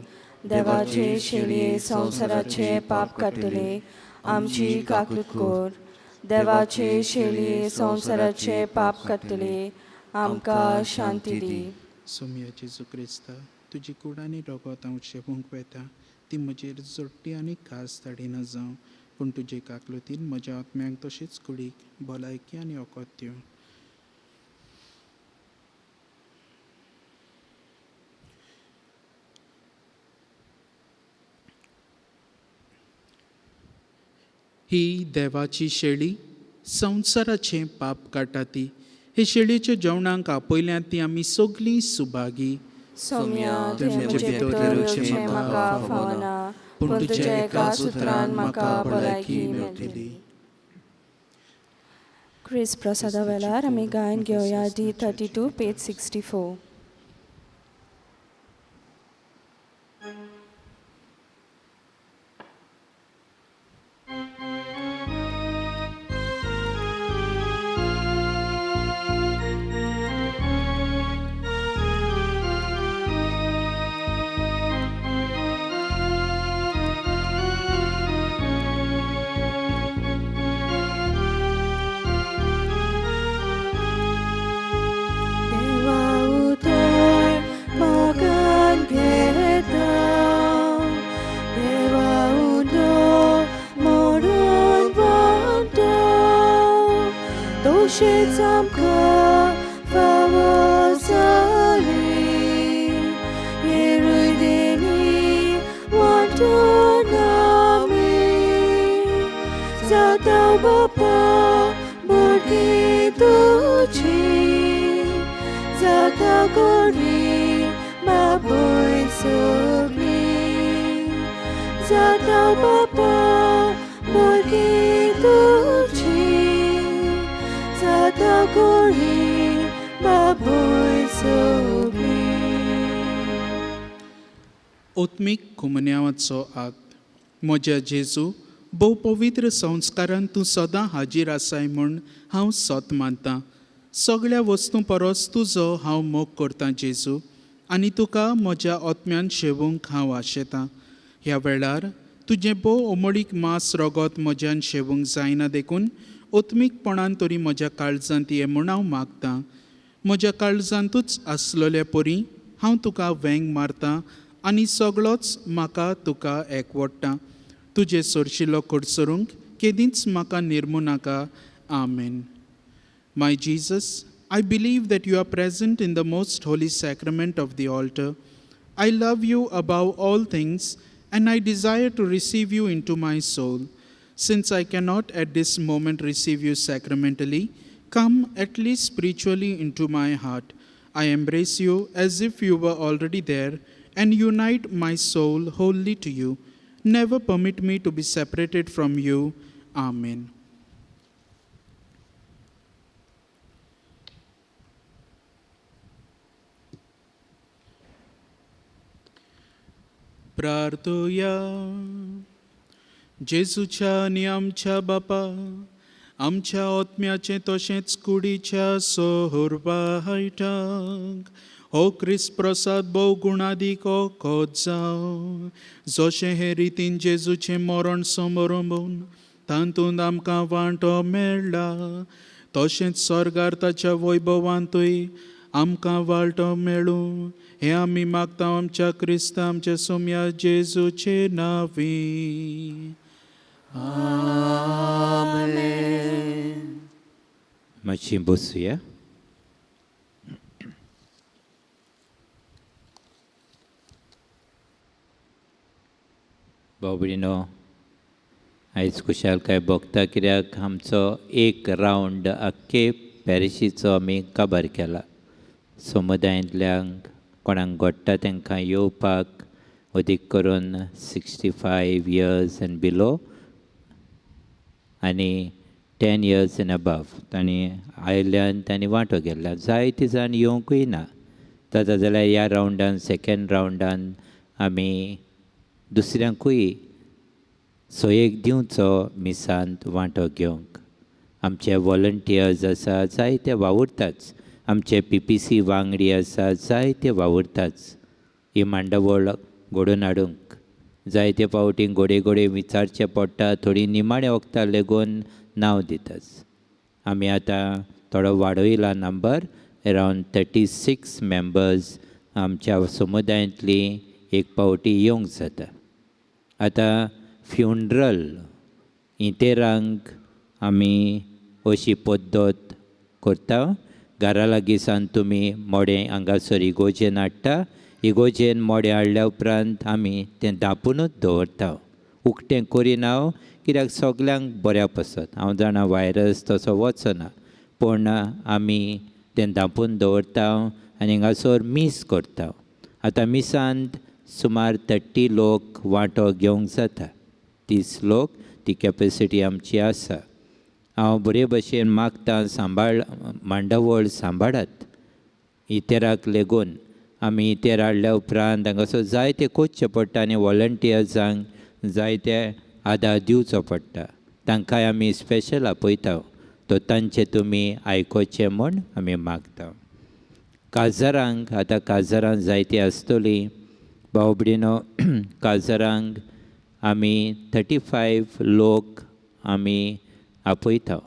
देवाचे शेले संवसाराचे पाप काडटले आमची काकूट कोर. देवाचे शेळये संवसाराचे पाप काडटले, आमकां शांती दी. सोम्या जेजू क्रिस्ता, तुजी कूड आनी रगत हांव शेवूंक वेता ती म्हजेर जोडटी आनी खास धाडिना जावं, पूण तुजे काकलुतीन म्हज्या आत्म्यांक तशीच कुडीक भलायकी आनी ओकोत दिवं. ही देवाची शेळी संवसाराचें पाप काडटा ती. हे शेळयेच्या जेवणाक आपयल्यात ती आमी सगलीं सुभागी. सौम्या तुमचे तुमचे भितर भितर येवचें येवचें म्हाका म्हाका फावना, फावना, पूण पूण तुज्या तुज्या एका एकाच उतरान उतरान म्हाका म्हाका भलायकी भलायकी मेळटली. मेळटली. क्रिस प्रसादा वेळार आमी गायन घेवया D32 पेज 64. देवा उतर म्हाका घेता, देवा उदो मरण वांगडा, तोशेंच आमकां फावो जाली, येरूय देनी वांटून आमी, जाता बापा भुरगीं तुजी, जाता गोरी बाबोय सगळी, जाता बापा भुरगीं तुजी, जाता गोरी बाबोय सगळी. ओत्मीक कुमन्यावाचो आत. म्हज्या जेजू, भोव पवित्र संस्कारान तूं सदां हाजीर आसाय म्हूण हांव सत मानतां. सगळ्या वस्तू परस तुजो हांव मोग करतां जेजू, आनी तुका म्हज्या आत्म्यान शेवूंक हांव आशेतां. ह्या वेळार तुजें भोव ओमळीक मांस रगत म्हज्यान शेवूंक जायना देखून ओत्मीकपणान तरी म्हज्या काळजांत ये म्हूण हांव मागतां. म्हज्या काळजांतूच आसलेल्या परी हांव तुका वेंग मारतां आनी सगळोच म्हाका तुका एकवडटा. तुजे सोरशिल्लो कोडसरूंक केदींच म्हाका निर्मू नाका. आमेन. My Jesus, I believe that you are present in the most holy sacrament of the altar. I love you above all things, and I desire to receive you into my soul. Since I cannot at this moment receive you sacramentally, come at least spiritually into my heart. I embrace you as if you were already there, and unite my soul wholly to you. Never permit me to be separated from you. Amen. प्रार्थोया. जेजूच्या आनी आमच्या बापा, आमच्या आत्म्याचे तशेंच कुडीच्या सोहरबा हायटाक हो क्रिस्त प्रसाद भोव गुणादीक ओकोत जावं. जशें हे रितीन जेजूचें मरण समोरून तातूंत आमकां वांटो मेळ्ळा, तशेंच स्वर्गार ताच्या वैभवांतूय आमकां वांटो मेळूं. हे आमी मागता आमच्या क्रिस्ता आमच्या सोम्या जेजूचे नांवी. मातशी बसूया. भाव भयणीनो, आयज खुशालकाय भोगता, कित्याक आमचो एक रावंड आख्खे पॅरिशीचो आमी काबार केला. समुदायांतल्यांक कोणाक घडटा तांकां येवपाक अदीक करून 65 years and below आनी 10 years and above तांणी आयल्यान तांणी वांटो गेल्या. जायते जाण येवंकूय ना. जाता जाल्यार ह्या रावंडान, सेकेंड रावंडान आमी दुसऱ्यांकूय सोयेक दिवचो मिसांत वांटो घेवंक. आमचे वॉलंटियर्स आसा जायते वावुरताच. आमचे PPC वांगडी आसा जायते वावुरताच ही मांडावळ घडोवन हाडूंक. जायते पावटी घोडे घोडे विचारचें पडटा, थोडी निमाण्या वखदाक लेगून नांव दितात. आमी आतां थोडो वाडयला नंबर, अरावंड 36 मेंबर्स आमच्या समुदायांतली एक पावटी येवंक जाता. आतां फ्युनरल इतेरांक आमी अशी पद्दत करता, घरा लागीं सावन तुमी मोडें हांगासर इगोजेन हाडटा. इगोजेन मोडें हाडल्या उपरांत आमी तें धांपूनच दवरता, उकतें करिना, कित्याक सगल्यांक बऱ्या पसत. हांव जाणा वायरस तसो वचना, पूण आमी तें धांपून दवरता आनी हिंगासर मीस करता. आतां मिसांत सुमार 30 लोक वांटो घेवंक जाता. 30 लोक ती कॅपेसिटी आमची आसा. हांव बरे भशेन मागतां, मांडवळ सांबाळात. इतेराक लेगून आमी इतेर हाडल्या उपरांत हांगासर जायते कोचचे पडटा आनी वॉलंटियर्सांक जायते आदार दिवचो पडटा. तांकांय आमी स्पेशल आपयता, तो तांचे तुमी आयकोचें म्हूण आमी मागता. काजारांक आतां काजारां जायतीं आसतलीं भाव भयणीनो. काजारांक आमी 35 लोक आमी आपयता.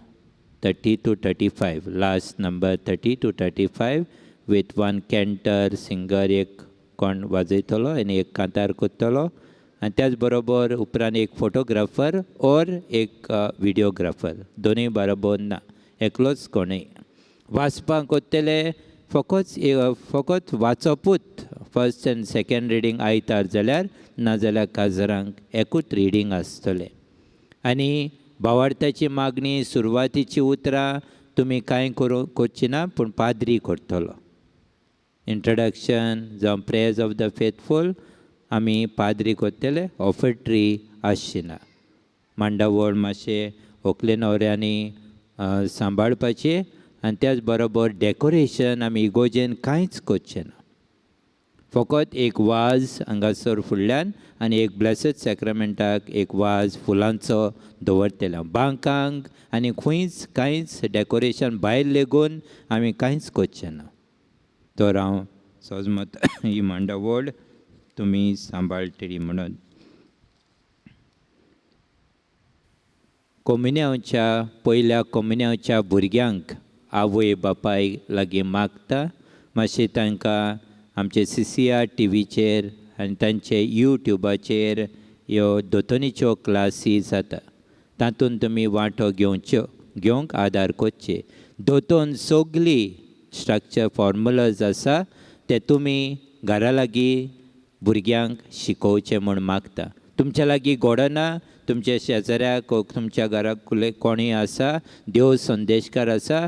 30 to 35, last number 30 to 35 with 1 cantor, singer, एक कोण वाजयतलो आनी एक कांतार करतलो, आनी त्याच बरोबर उपरांत एक फोटोग्राफर और एक विडियोग्राफर, दोनूय बरोबर ना, एकलोच कोणूय. वाचपाक कोत्तेले फकत वाचपूच फर्स्ट आनी सेकंड रिडींग आयतार, जाल्यार नाजाल्यार काजारांक एकूच रिडींग आसतलें. आनी भावार्थाची मागणी, सुरवातीची उतरां तुमी कांय करची ना, पूण पाद्री करतलो. इंट्रोडक्शन जावं प्रेयर्स ऑफ द फेथफूल आमी पाद्री करतले, ऑफरट्री आसची ना. मांडावळ मातशें व्हंकले न्हवऱ्यांनी सांबाळपाचें, आनी त्याच बरोबर डेकोरेशन आमी इगोजेन कांयच करचें ना. फकत एक वाज हांगासर फुडल्यान आनी एक ब्लेसड सॅक्रमेंटाक एक वाज फुलांचो दवरतले. बांकांक आनी खंयच कांयच डेकोरेशन भायर लेगून आमी कांयच करचें ना. तर हांव सोजमत ही मांडावळ तुमी सांबाळटली म्हणून. कम्युनियांच्या पयल्या कम्युनियांच्या भुरग्यांक आवय बापाय लागीं मागता, मातशें तांकां आमचे CCR टीव्हीचेर आनी तांचे यूट्यूबाचेर ह्यो दोतोनीच्यो क्लासी जाता, तातूंत तुमी वांटो घेवंक आदार करचे. दोतोन सगळी स्ट्रक्चर फॉर्मुलाज आसा ते तुमी घरा लागीं भुरग्यांक शिकोवचें म्हूण मागता. तुमच्या लागीं घोडो ना, तुमच्या शेजाऱ्याक तुमच्या घराक कोणूय आसा, देव संदेशकार आसा,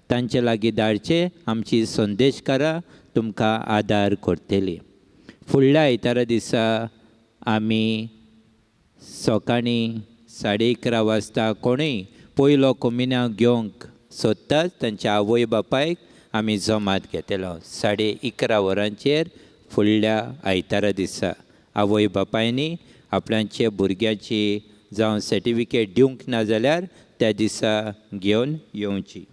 तांचे लागीं धाडचे. आमची संदेशकारां तुमकां आदार करतलीं. फुडल्या आयतारा दिसा आमी सकाळीं 11:30 वाजता कोणूय पयलो कम्युनियन घेवंक सोदतात तांच्या आवय बापायक आमी जमात घेतलो. 11:30 वरांचेर फुडल्या आयतारा दिसा आवय बापायनी आपल्याच्या भुरग्याची जावं सर्टिफिकेट दिवंक ना जाल्यार त्या दिसा घेवन येवची.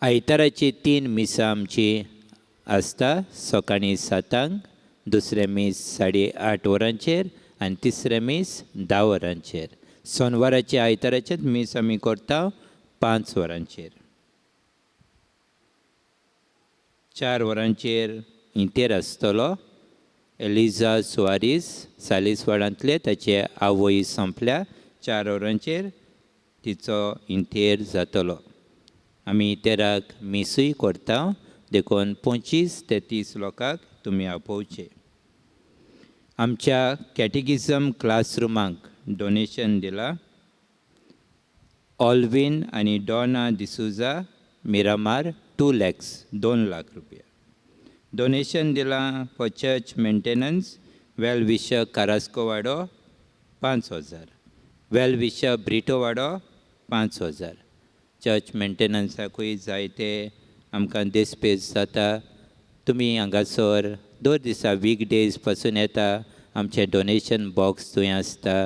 आयताराची 3 मिसां आमची आसता. सकाळीं 7:00, दुसरे मीस 8:30 वरांचेर आनी तिसरे मीस 10 वरांचेर. सोनवाराचे आयताराचेच मीस आमी करता 5 वरांचेर. 4 वरांचेर इंतेर आसतलो. एलिझा सुवारीस सालीसवाडांतले ताचे आवय संपल्या. 4 वरांचेर तिचो इंतेर जातलो. आमी इतेराक मिसूय करता, देखून 25 ते 30 लोकांक तुमी आपोवचे. आमच्या कॅटेगिजम क्लासरुमांक डोनेशन दिलां. ऑल्विन आनी डॉना डिसुजा, मिरामार, 2 lakhs, 2 लाख रुपया. डोनेशन दिलां for church maintenance. Well wisher Carasco वाडो 5,000. वेल विशर ब्रिटो वाडो 5,000. चर्च मेंटेनन्साकूय जायते आमकां देस्पेस जाता. तुमी हांगासर दर दिसा वीकडेज पासून येता, आमचे डोनेशन बॉक्स थंय आसता.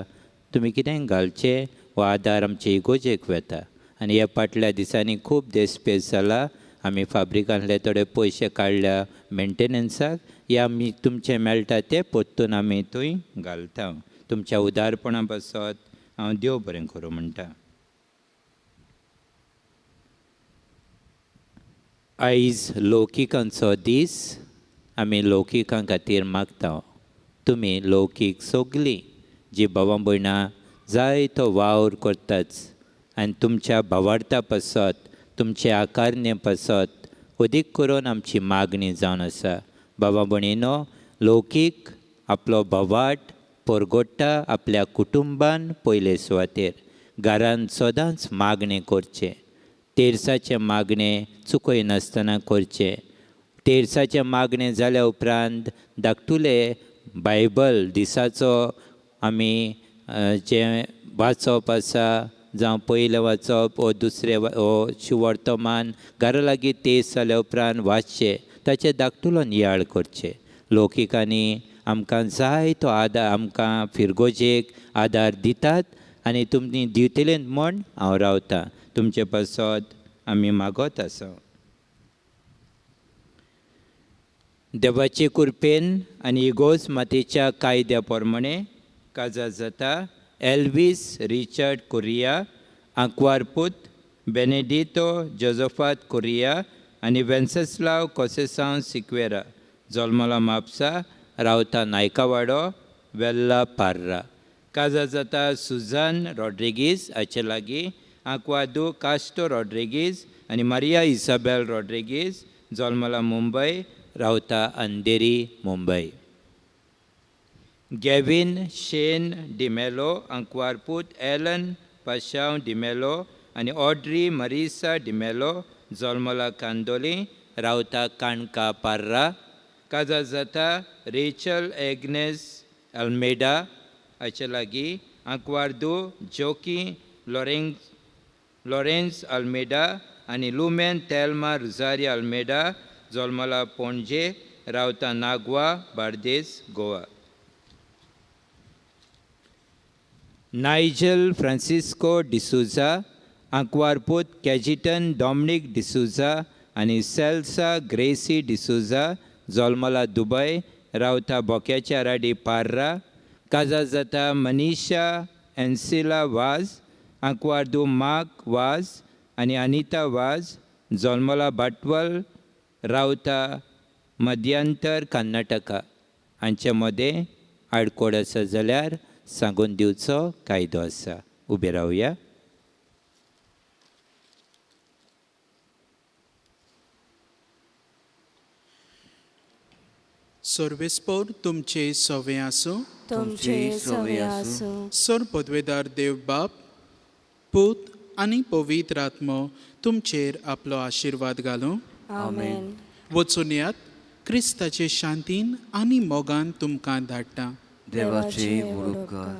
तुमी कितेंय घालचें हो आदार आमचे इगोजेक वता. आनी ह्या फाटल्या दिसांनी खूब देस्पेस जाला. आमी फाब्रिकांतले थोडे पयशे काडल्या मेंटेनन्साक. आमी तुमचे मेळटा ते पोत्तून आमी थंय घालता. तुमच्या उदारपणा पासत हांव देव बरें करूं म्हणटा. आयज लौकिकांचो दीस. आमी लौकिकां खातीर मागता तुमी लौकीक सगळीं जी भावां भयणां जायतो वावर करतात आनी तुमच्या भावार्था पासत तुमचे आकारणे पासत अदीक करून आमची मागणी जावन आसा. भावा भयणीनो, लौकीक आपलो भावाट परगोडटा आपल्या कुटुंबान पयले सुवातेर. घरान सदांच मागणें करचें. तेर्साचें मागणें चुकयनासतना करचें. तेर्साचें मागणें जाल्या उपरांत धाकटुले बायबल दिसाचो आमी जें वाचप आसा जावं पयलें वाचप वो दुसरें वो वर्तमान घरा लागीं तेस जाल्या उपरांत वाचचें. ताचे धाकटुलो नियाळ करचें. लौकिकांनी आमकां जायतो आदार आमकां फिरगोजेक आदार दितात आनी तुमी दितलें म्हण हांव रावतां. तुमचे पासत आमी मागत आसा. देवाचे कृपेन आनी इगोज मातेच्या कायद्या प्रमाणें काजार जाता एल्वीस रिचर्ड कुरिया, आंकवारपूत बेनेडितो जोझफात कुरिया आनी वेन्सेस्लाव कोसेसांव सिक्वेरा जल्मला म्हापसा रावता नायकावाडो वेल्ला पार्रा. काजार जाता सुझान रॉड्रिगीज हाचे लागीं आंकवादू कास्टो रॉड्रिगीज आनी मारिया इसाबेल रॉड्रिगीज जल्मला मुंबय रावता अंधेरी मुंबय. गॅविन शेन डिमेलो आंकवारपूत एलन पाशांव डिमेलो आनी ऑड्री मरिसा डिमेलो जल्मला कांदोली रावता काणका पार्रा. काजार जाता रेचल एग्नेस अल्मेडा हाचे लागीं आंकवारदू जोकी लॉरेन्स अल्मेडा आनी लुमेन तेल्मा रुजारी अल्मेडा जल्मला पणजे रावता नागवा बार्देस गोवा. नायजल फ्रांसिस्को डिसुजा आंकवारपूत कॅजिटन डॉमिनिक डिसुजा आनी सेल्सा ग्रेसी डिसुजा जल्मला दुबय रावता बोक्याच्या राडी पार्रा. काजार जाता मनीषा एन्सिला वाज आंकवारदू मार्क वाज आनी अनिता वाज जल्मला बाटवल रावता मध्यांतर कर्नाटका. हांचे मदें आडकोड आसा जाल्यार सांगून दिवचो कायदो आसा. उबे रावया. सर्वेस्पोर तुमचे सवे आसूं. तुमचे सवे आसूं. सर पदवेदार देव बाप, पूत आनी पवित्र आत्मो तुमचेर आपलो आशिर्वाद घालूं. आमेन. वचून यात. क्रिस्ताचे शांतीन आनी मोगान तुमकां धाडटा. देवाचे उपकार.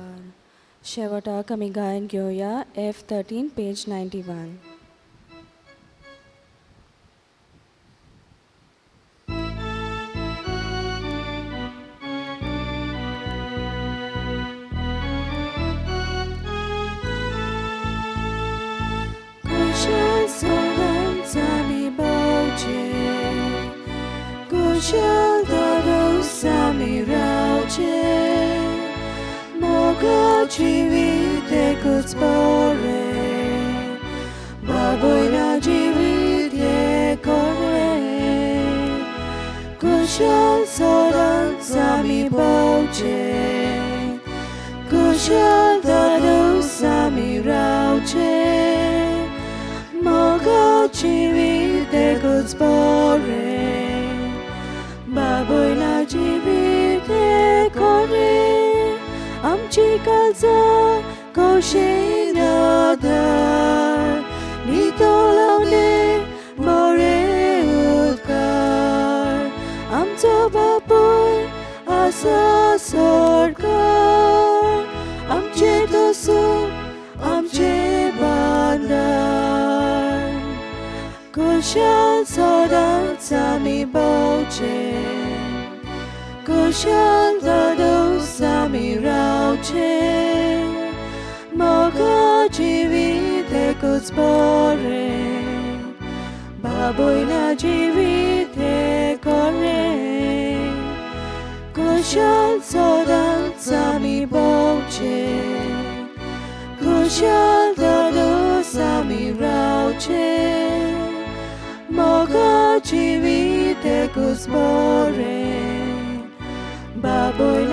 शेवटाक आमी गायन घेवया F13 page 91. Kushal soldans ami bauche, kushal dados ami rauche, moga jivite kutspore, baboina jivite kore. Kushal soldans ami bauche, kushal dados ami rauche, moga jivite kutspore, baboina jivite kore. Amchi kaza koshe nadar, nitolaune more utkar. Amcho baboy asa sorkar, amche dosu amche bandar. Kushal sodan sami bauche, kushal dados sami rauche, moga jivite kutspore, baboina jivite kore. Kushal sodan sami boche Kushal dadu sami rauche Moga chivite kuspore Baboy